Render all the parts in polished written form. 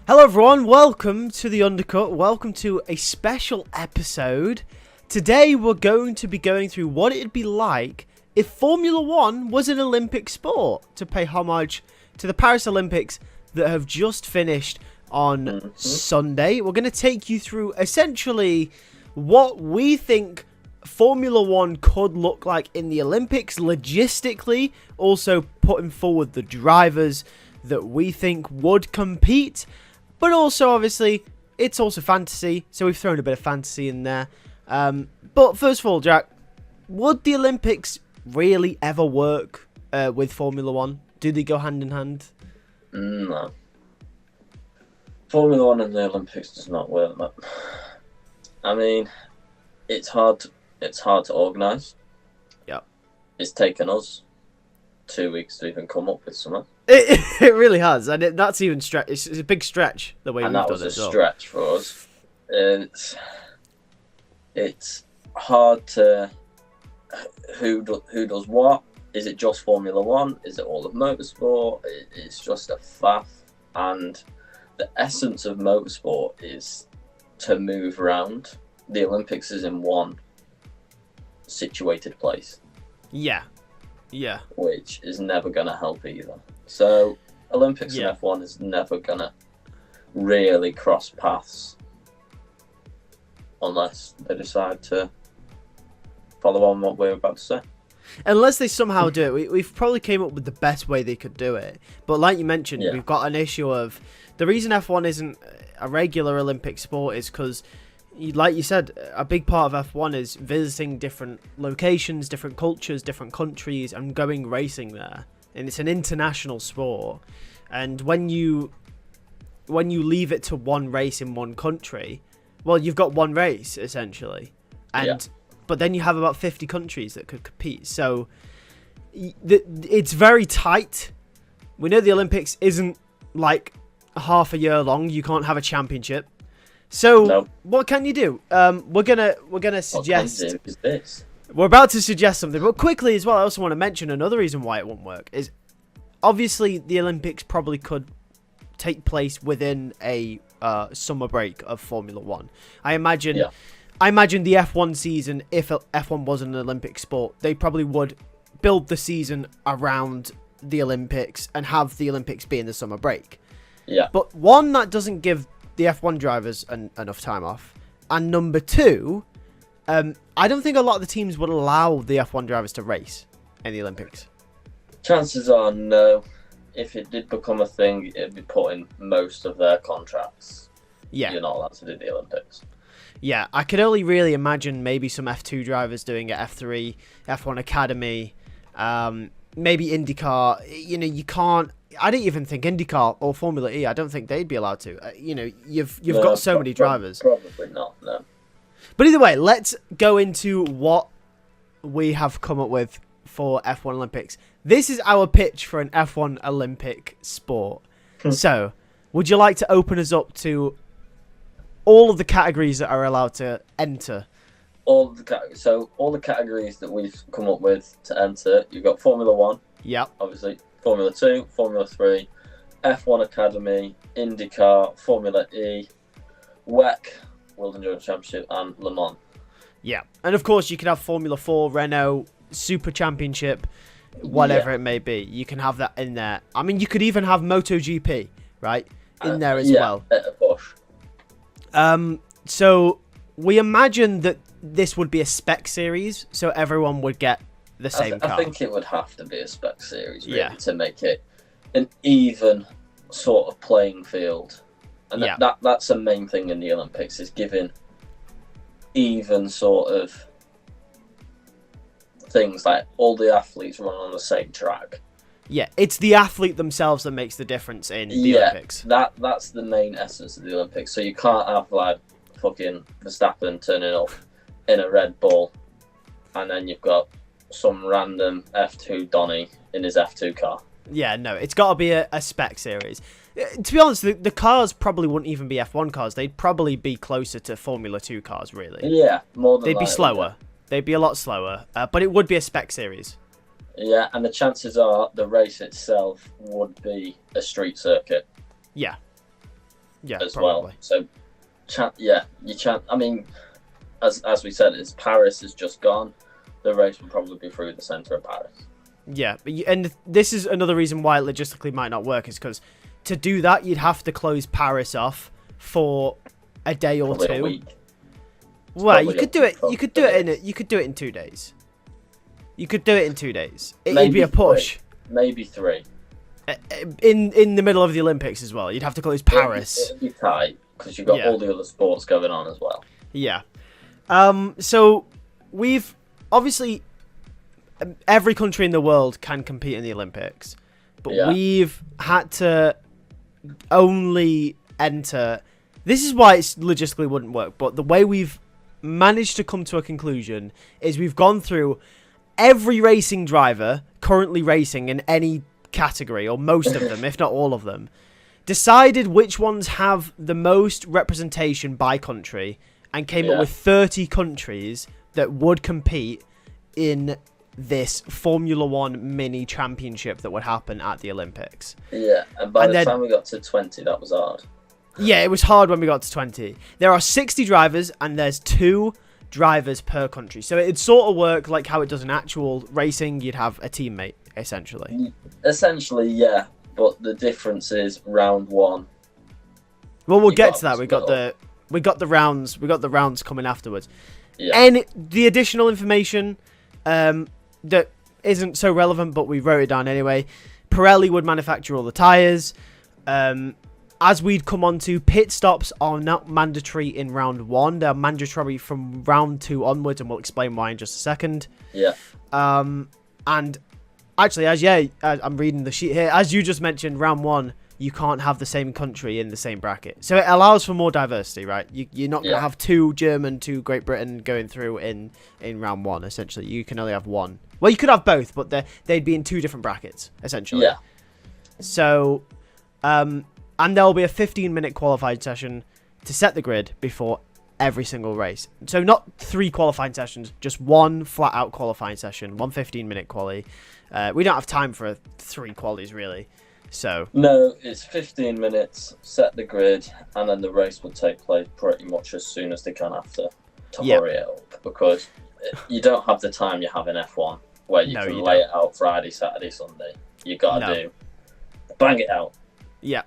Hello everyone, welcome to the Undercut, welcome to a special episode. Today we're going to be going through what it'd be like if Formula 1 was an Olympic sport, to pay homage to the Paris Olympics that have just finished on Sunday. We're going to take you through essentially what we think Formula 1 could look like in the Olympics logistically, also putting forward the drivers that we think would compete. But also, obviously, it's also fantasy, so we've thrown a bit of fantasy in there. But first of all, Jack, would the Olympics really ever work with Formula 1? Do they go hand in hand? No. Formula 1 and the Olympics does not work, man. I mean, it's hard to organise. Yep. It's taken us 2 weeks to even come up with something. It really has, and that's even stretch. It's a big stretch the way we've done it. And that was a stretch for us. It's hard to who does what. Is it just Formula 1? Is it all of motorsport? It's just a faff. And the essence of motorsport is to move around. The Olympics is in one situated place. Yeah. Which is never going to help either. So Olympics and F1 is never going to really cross paths unless they decide to follow on what we're about to say. Unless they somehow do it. We've probably came up with the best way they could do it. But like you mentioned, we've got an issue of... The reason F1 isn't a regular Olympic sport is because, like you said, a big part of F1 is visiting different locations, different cultures, different countries, and going racing there. And it's an international sport. And when you leave it to one race in one country, well, you've got one race, essentially. But then you have about 50 countries that could compete. So it's very tight. We know the Olympics isn't like half a year long. You can't have a championship. So what can you do? We're gonna suggest. What is this? We're about to suggest something, but quickly as well. I also want to mention another reason why it won't work is obviously the Olympics probably could take place within a summer break of Formula 1. I imagine the F1 season, if F1 was an Olympic sport, they probably would build the season around the Olympics and have the Olympics be in the summer break. Yeah. But one, that doesn't give the F1 drivers enough time off. And number two, I don't think a lot of the teams would allow the F1 drivers to race in the Olympics. Chances are no. If it did become a thing, it'd be put in most of their contracts. Yeah. You're not allowed to do the Olympics. Yeah, I could only really imagine maybe some F2 drivers doing it, F3, F1 Academy, maybe IndyCar. You can't... I don't even think IndyCar or Formula E, I don't think they'd be allowed to. You've got so many drivers. Probably not, no. But either way, let's go into what we have come up with for F1 Olympics. This is our pitch for an F1 Olympic sport. So, would you like to open us up to all of the categories that are allowed to enter? All the categories that we've come up with to enter, you've got Formula 1. Yep. Obviously, Formula 2, Formula 3, F1 Academy, IndyCar, Formula E, WEC, World Endurance Championship, and Le Mans. Yeah. And of course, you can have Formula 4, Renault, Super Championship, whatever it may be. You can have that in there. I mean, you could even have MotoGP, right? In there as well. Yeah, a push. So we imagine that this would be a spec series, so everyone would get the same car. I think it would have to be a spec series, really, to make it an even sort of playing field. And that's the main thing in the Olympics, is giving even sort of things, like all the athletes run on the same track. Yeah, it's the athlete themselves that makes the difference in the Olympics. That's the main essence of the Olympics. So you can't have like fucking Verstappen turning up in a Red Bull, and then you've got some random F2 Donny in his F2 car. Yeah, no, it's got to be a spec series. To be honest, the cars probably wouldn't even be F1 cars. They'd probably be closer to Formula 2 cars, really. Yeah, more than They'd be slower. Yeah. They'd be a lot slower, but it would be a spec series. Yeah, and the chances are the race itself would be a street circuit. Yeah. as probably. well. So, I mean, as we said, it's Paris has just gone. The race will probably be through the centre of Paris. Yeah, and this is another reason why it logistically might not work, is because to do that, you'd have to close Paris off for a day or Probably two. a week. Well, you could do it. You could do it in 2 days. You could do it in 2 days. It'd be a push. Maybe 3. In the middle of the Olympics as well. You'd have to close Paris. It'd be tight because you've got all the other sports going on as well. Yeah. So we've obviously every country in the world can compete in the Olympics, but we've had to only enter. This is why it logistically wouldn't work. But the way we've managed to come to a conclusion is we've gone through every racing driver currently racing in any category, or most of them, if not all of them, decided which ones have the most representation by country, and came up with 30 countries that would compete in this Formula One mini championship that would happen at the Olympics. Yeah, and by the time we got to 20, that was hard. Yeah, it was hard when we got to 20. There are 60 drivers, and there's 2 drivers per country. So it'd sort of work like how it does in actual racing. You'd have a teammate, essentially. Essentially, yeah. But the difference is round 1. Well, we'll get to that. We got the rounds coming afterwards. Yeah. And the additional information that isn't so relevant, but we wrote it down anyway. Pirelli would manufacture all the tyres. As we'd come on to, pit stops are not mandatory in round 1. They're mandatory from round 2 onwards, and we'll explain why in just a second. Yeah. And actually, I'm reading the sheet here. As you just mentioned, round 1, you can't have the same country in the same bracket. So it allows for more diversity, right? You're not going to have 2 German, 2 Great Britain going through in round 1, essentially. You can only have 1. Well, you could have both, but they'd be in 2 different brackets, essentially. Yeah. So, and there'll be a 15-minute qualifying session to set the grid before every single race. So not 3 qualifying sessions, just 1 flat-out qualifying session, 1 15-minute quali. We don't have time for 3 qualies, really. So no, it's 15 minutes, set the grid, and then the race will take place pretty much as soon as they can after to hurry it up, because you don't have the time you have in F1 where you can lay it out Friday, Saturday, Sunday. You gotta bang it out. Yeah.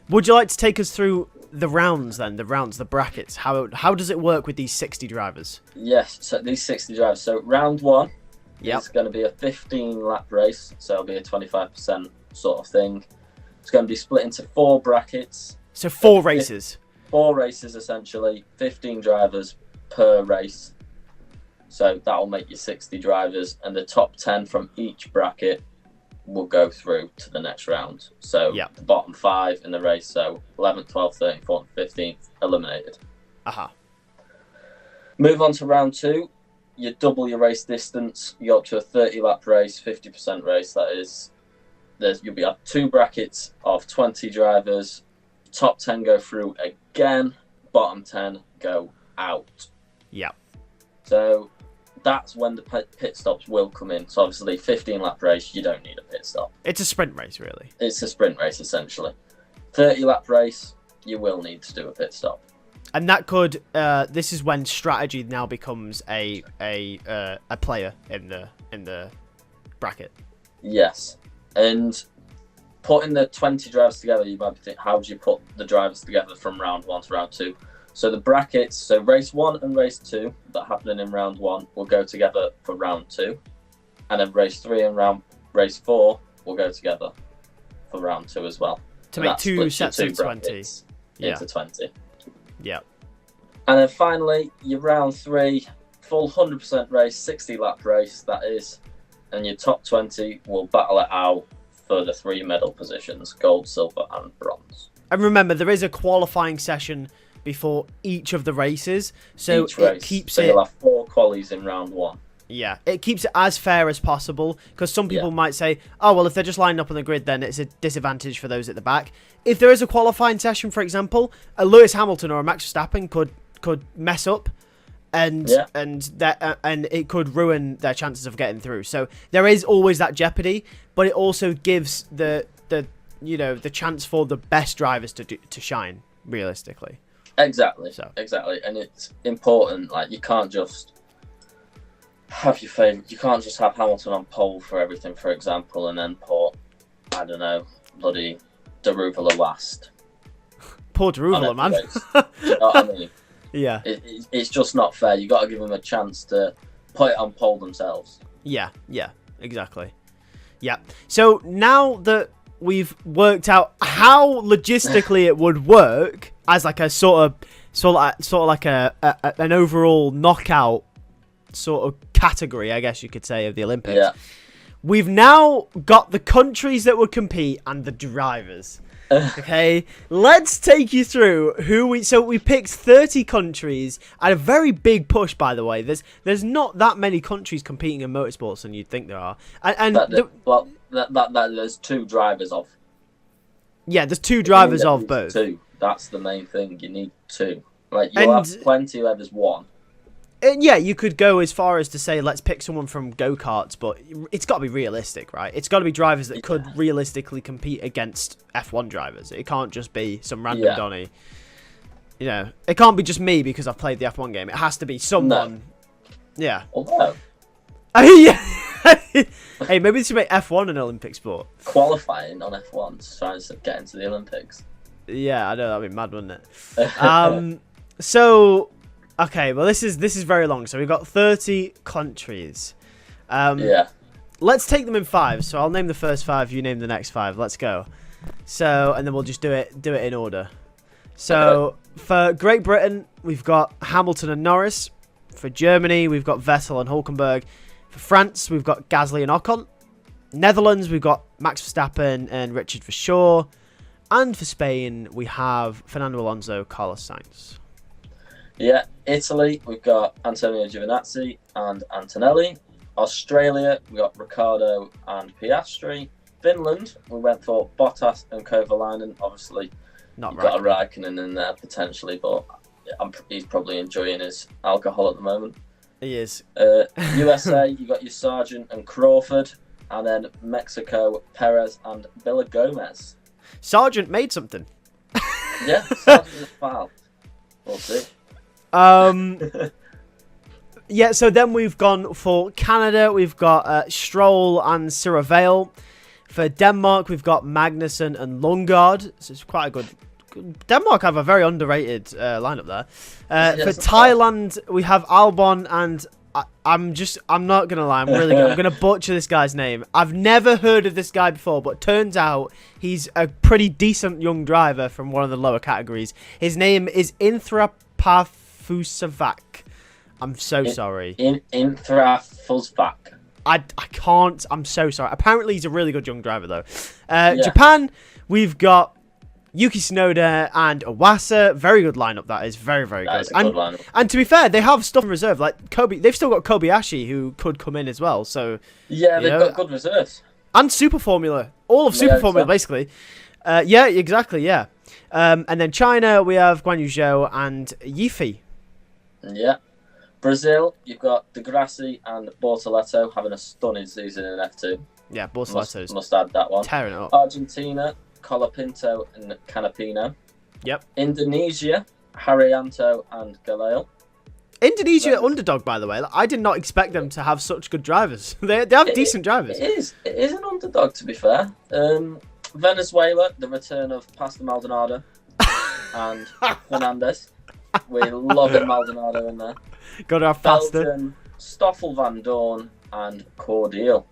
Would you like to take us through the rounds then? The brackets. How does it work with these 60 drivers? Yes, so these 60 drivers. So round 1 is going to be a 15-lap race, so it'll be a 25% sort of thing. It's going to be split into 4 brackets. So 4 races. 4 races, essentially. 15 drivers per race. So that'll make you 60 drivers, and the top 10 from each bracket will go through to the next round. So the bottom 5 in the race, so 11th, 12th, 13th, 14th, 15th, eliminated. Move on to round 2. You double your race distance. You go up to a 30-lap race, 50% race, that is. You'll be at 2 brackets of 20 drivers. Top 10 go through again. Bottom 10 go out. Yeah. So that's when the pit stops will come in. So obviously, 15-lap race, you don't need a pit stop. It's a sprint race, really. It's a sprint race, essentially. 30-lap race, you will need to do a pit stop. And that could. This is when strategy now becomes a player in the bracket. Yes, and putting the 20 drivers together, you might be thinking, how do you put the drivers together from round 1 to round 2? So the brackets, so race 1 and race 2 that happening in round 1 will go together for round 2, and then race 3 and race 4 will go together for round 2 as well. To make 2 sets of 20 into 20. Yeah. And then finally, your round 3, full 100% race, 60-lap race, that is, and your top 20 will battle it out for the 3 medal positions, gold, silver, and bronze. And remember, there is a qualifying session before each of the races, so it keeps you'll have 4 qualies in round 1. Yeah, it keeps it as fair as possible, because some people might say, oh, well, if they're just lined up on the grid, then it's a disadvantage for those at the back. If there is a qualifying session, for example, a Lewis Hamilton or a Max Verstappen could mess up, and it could ruin their chances of getting through. So there is always that jeopardy, but it also gives the chance for the best drivers to shine, realistically. Exactly. And it's important. Like, you can't just have your favourite. You can't just have Hamilton on pole for everything, for example, and then put, I don't know, bloody Deruvula last. Poor Deruvula, man. Do you know what I mean? Yeah. It's just not fair. You got to give them a chance to put it on pole themselves. Yeah, exactly. Yeah. So now that we've worked out how logistically it would work as like a sort of like an overall knockout sort of category, I guess you could say, of the Olympics. Yeah. We've now got the countries that would compete and the drivers. Okay, let's take you through so we picked 30 countries and a very big push, by the way. There's not that many countries competing in motorsports than you'd think there are. There's 2 drivers of. Yeah, there's 2 drivers of both. 2. That's the main thing. You need 2. Like, you'll have plenty where there's 1. Yeah, you could go as far as to say, let's pick someone from go-karts, but it's got to be realistic, right? It's got to be drivers that could realistically compete against F1 drivers. It can't just be some random Donny. You know, it can't be just me because I've played the F1 game. It has to be someone. No. Yeah. Although. Hey, maybe they should make F1 an Olympic sport. Qualifying on F1 to try and get into the Olympics. Yeah, I know, that'd be mad, wouldn't it? So... Okay, well, this is very long. So we've got 30 countries. Let's take them in 5. So I'll name the first 5. You name the next 5. Let's go. So, and then we'll just do it in order. So for Great Britain, we've got Hamilton and Norris. For Germany, we've got Vettel and Hulkenberg. For France, we've got Gasly and Ocon. Netherlands, we've got Max Verstappen and Richard Verschoor. And for Spain, we have Fernando Alonso, Carlos Sainz. Yeah, Italy, we've got Antonio Giovinazzi and Antonelli. Australia, we got Ricciardo and Piastri. Finland, we went for Bottas and Kovalainen. Obviously, you've got a Raikkonen in there potentially, but he's probably enjoying his alcohol at the moment. He is. USA, you got your Sargent and Crawford. And then Mexico, Perez and Villa Gomez. Sargent made something. Yeah, Sargent's a foul. We'll see. Yeah, so then we've gone for Canada. We've got Stroll and Cyril. For Denmark, we've got Magnussen and Lundgaard. So it's quite a good. Denmark have a very underrated lineup there. For Thailand, we have Albon and I'm not gonna lie. I'm gonna butcher this guy's name. I've never heard of this guy before, but turns out he's a pretty decent young driver from one of the lower categories. His name is Inthrapathusavac. I'm so sorry. Inthrapathusavac. I can't. I'm so sorry. Apparently, he's a really good young driver, though. Japan, we've got Yuki Tsunoda and Iwasa. Very good lineup, that is. Very, very good. Good lineup. And to be fair, they have stuff in reserve. Like Kobe, they've still got Kobayashi, who could come in as well. So yeah, they've got good reserves. And Super Formula. All of Super Formula, basically. Yeah, exactly, yeah. And then China, we have Guan Yu Zhou and Yifi. Yeah. Brazil, you've got Degrassi and Bortoleto having a stunning season in F2. Yeah, Bortoleto must add that one. Tearing it up. Argentina, Colapinto and Canapino. Yep. Indonesia, Haryanto and Galil. Indonesia underdog, by the way. I did not expect them to have such good drivers. They have decent drivers. It is an underdog, to be fair. Venezuela, the return of Pastor Maldonado and Fernandez. We're loving Maldonado in there. Got to have Pastor. Belgium, Stoffel Van Dorn and Cordial.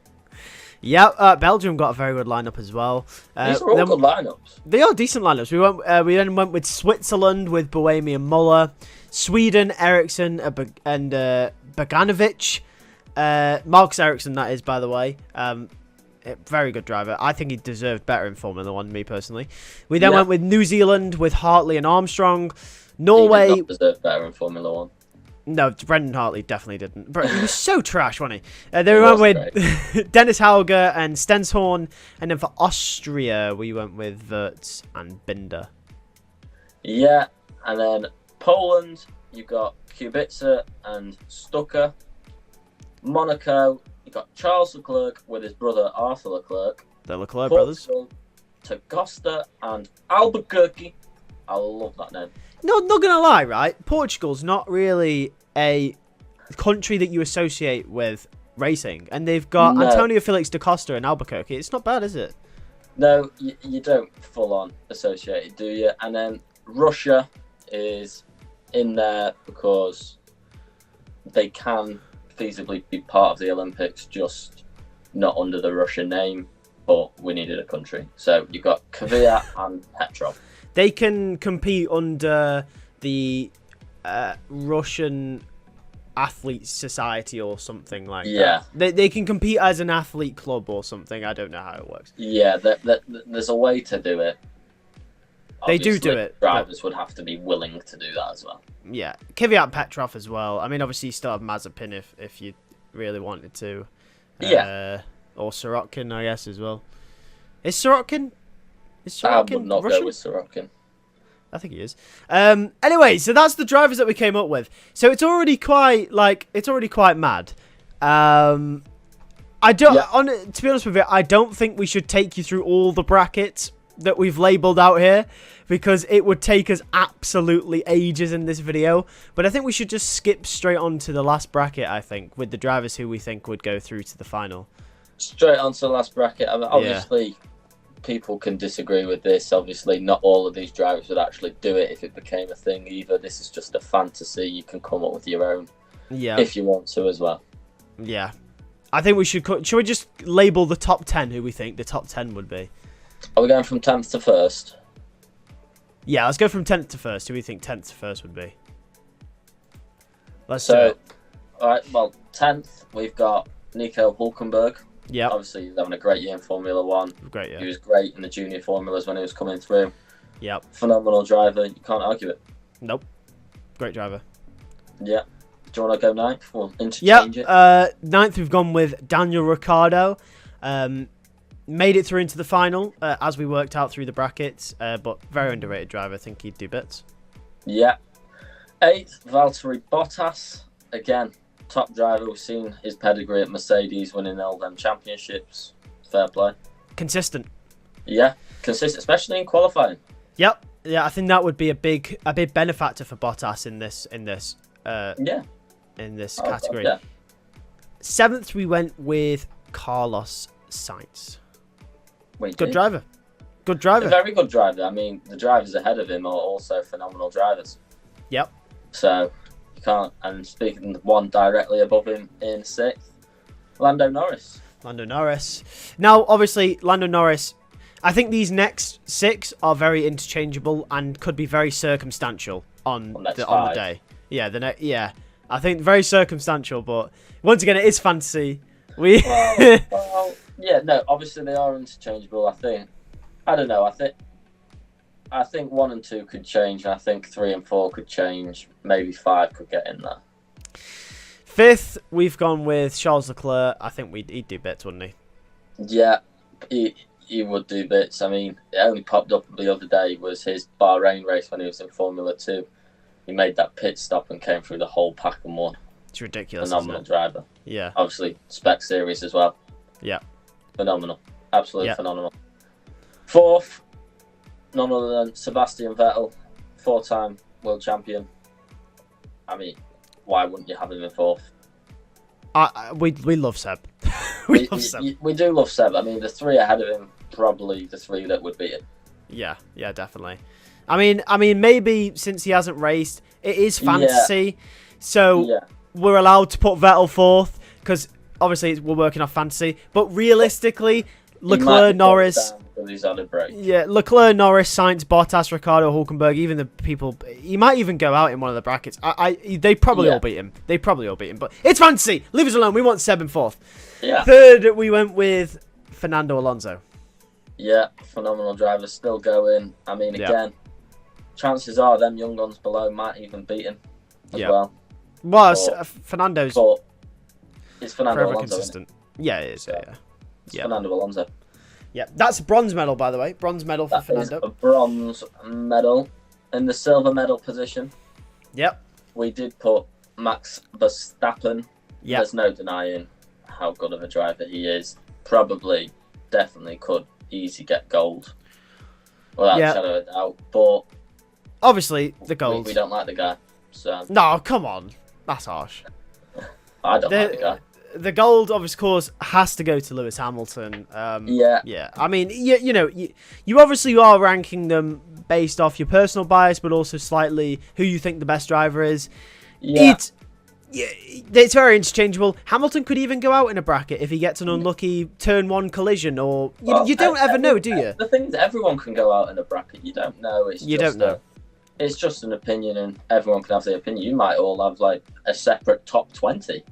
Yeah, Belgium got a very good lineup as well. These are all good lineups. They are decent lineups. We then went with Switzerland with Buemi and Muller, Sweden, Ericsson and Boganovic. Marcus Ericsson, that is, by the way. Very good driver. I think he deserved better in Formula 1, me personally. We then went with New Zealand with Hartley and Armstrong. Norway. He did not deserve better in Formula 1. No, Brendan Hartley definitely didn't. But he was so trash, wasn't he? Then we went with Dennis Hauger and Stenshorn. And then for Austria, we went with Wirtz and Binder. Yeah, and then Poland, you got Kubica and Stucker. Monaco, you got Charles Leclerc with his brother Arthur Leclerc. The Leclerc brothers. Tagosta and Albuquerque. I love that name. No, not gonna lie, right? Portugal's not really a country that you associate with racing, and they've got Antonio Felix da Costa in Albuquerque. It's not bad, is it? No, you don't full on associate it, do you? And then Russia is in there because they can feasibly be part of the Olympics, just not under the Russian name. But we needed a country, so you've got Kvyat and Petrov. They can compete under the Russian Athlete Society or something like that. They can compete as an athlete club or something. I don't know how it works. Yeah, there's a way to do it. Obviously, they do it. Drivers would have to be willing to do that as well. Yeah, Kvyat Petrov as well. I mean, obviously, you still have Mazepin if you really wanted to. Or Sorokin, I guess, as well. Is Sorokin I would not Russian? go with Sorokin. I think he is. Anyway, so that's the drivers that we came up with. So it's already quite mad. To be honest with you, I don't think we should take you through all the brackets that we've labelled out here, because it would take us absolutely ages in this video. But I think we should just skip straight on to the last bracket, I think, with the drivers who we think would go through to the final. Straight on to the last bracket. I mean, obviously, people can disagree with this. Obviously, not all of these drivers would actually do it if it became a thing either. This is just a fantasy. You can come up with your own if you want to as well. Yeah. I think we should we just label the top 10 who we think the top 10 would be? Are we going from 10th to 1st? Yeah, let's go from 10th to 1st. Who do we think 10th to 1st would be? Let's do it. All right, well, 10th, we've got Nico Hülkenberg. Yeah. Obviously, he's having a great year in Formula 1. Great, yeah. He was great in the junior formulas when he was coming through. Yep. Phenomenal driver. You can't argue it. Nope. Great driver. Yeah. Do you want to go 9th? We'll interchange it. 9th, we've gone with Daniel Ricciardo. Made it through into the final as we worked out through the brackets, but very underrated driver. I think he'd do bits. Yeah. 8th, Valtteri Bottas. Again, top driver. We've seen his pedigree at Mercedes, winning all them championships. Fair play. Consistent. Yeah, consistent, especially in qualifying. Yep. Yeah, I think that would be a big benefactor for Bottas in this category. Yeah. 7th, we went with Carlos Sainz. Good driver. Good driver. A very good driver. I mean, the drivers ahead of him are also phenomenal drivers. Yep. So, you can't... And speaking of one directly above him in 6th, Lando Norris. Now, obviously, Lando Norris... I think these next 6 are very interchangeable and could be very circumstantial on the day. Yeah, I think very circumstantial, but once again, it is fantasy. Obviously they are interchangeable. I don't know. I think 1 and 2 could change. I think 3 and 4 could change. Maybe 5 could get in there. 5th, we've gone with Charles Leclerc. I think he'd do bits, wouldn't he? Yeah, he would do bits. I mean, it only popped up the other day was his Bahrain race when he was in Formula 2. He made that pit stop and came through the whole pack and won. It's ridiculous. Phenomenal driver. Yeah. Obviously, spec series as well. Yeah. Phenomenal. Absolutely phenomenal. 4th, none other than Sebastian Vettel, 4-time world champion. I mean, why wouldn't you have him in 4th? We love Seb. we do love Seb. I mean, the 3 ahead of him, probably the 3 that would beat him. Yeah, definitely. I mean, maybe since he hasn't raced, it is fantasy, so we're allowed to put Vettel 4th because obviously we're working off fantasy. But realistically, Leclerc, Norris, Leclerc, Norris, Sainz, Bottas, Ricciardo, Hülkenberg, even the people, he might even go out in one of the brackets. They probably all beat him. But it's fantasy. Leave us alone. We want Seb in 4th. Yeah. 3rd, we went with Fernando Alonso. Yeah, phenomenal driver, still going. I mean, again, chances are them young guns below might even beat him as well. Well, Fernando's it's Fernando forever Alonso, consistent. Yeah, it is. It's Fernando Alonso. Yeah, that's a bronze medal, by the way. Bronze medal for Fernando. That is a bronze medal. In the silver medal position, we did put Max Verstappen. Yep. There's no denying how good of a driver he is. Definitely could easy get gold without a shadow of a doubt. But obviously the gold. We don't like the guy. So No, come on, that's harsh. I don't like the guy. The gold, of course, has to go to Lewis Hamilton. Yeah. I mean, you obviously are ranking them based off your personal bias, but also slightly who you think the best driver is. Yeah. It's very interchangeable. Hamilton could even go out in a bracket if he gets an unlucky turn 1 collision, or you don't ever know, do you? The thing is, everyone can go out in a bracket. You don't know. It's just an opinion, and everyone can have their opinion. You might all have like a separate top 20.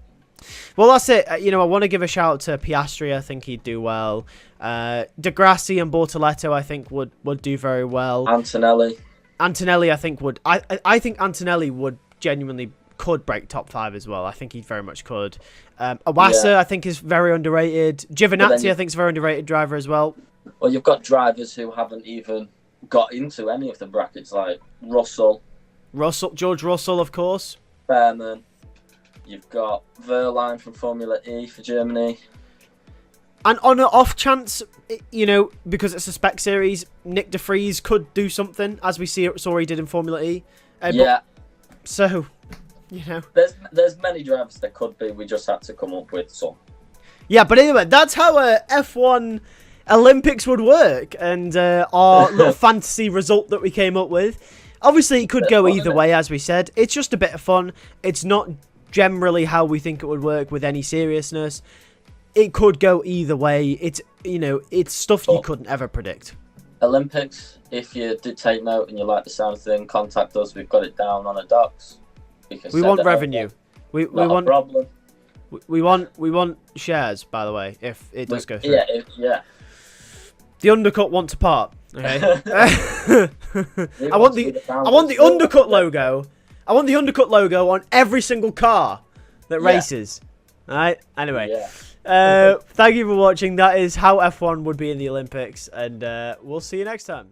Well, that's it. I want to give a shout out to Piastri. I think he'd do well. Degrassi and Bortoletto, I think, would do very well. Antonelli, I think would. I think Antonelli would genuinely could break top 5 as well. I think he very much could. Awasa, I think, is very underrated. Giovinazzi, I think, is a very underrated driver as well. Well, you've got drivers who haven't even got into any of the brackets, like George Russell, of course. Behrman. You've got Verline from Formula E for Germany. And on an off chance, because it's a spec series, Nick de Vries could do something, as we saw he did in Formula E. So, There's many drivers that could be. We just had to come up with some. Yeah, but anyway, that's how a F1 Olympics would work, and our little fantasy result that we came up with. Obviously, it could go either way, as we said. It's just a bit of fun. It's not generally how we think it would work with any seriousness. It could go either way. It's stuff you couldn't ever predict. Olympics, if you did take note and you like the sound of the thing, contact us. We've got it down on the docs. We want revenue. We want a problem. We want shares, by the way, if it does go through. Yeah. The Undercut want to part. Okay. I want the Undercut logo. I want the Undercut logo on every single car that races. All right. Anyway, thank you for watching. That is how F1 would be in the Olympics, and we'll see you next time.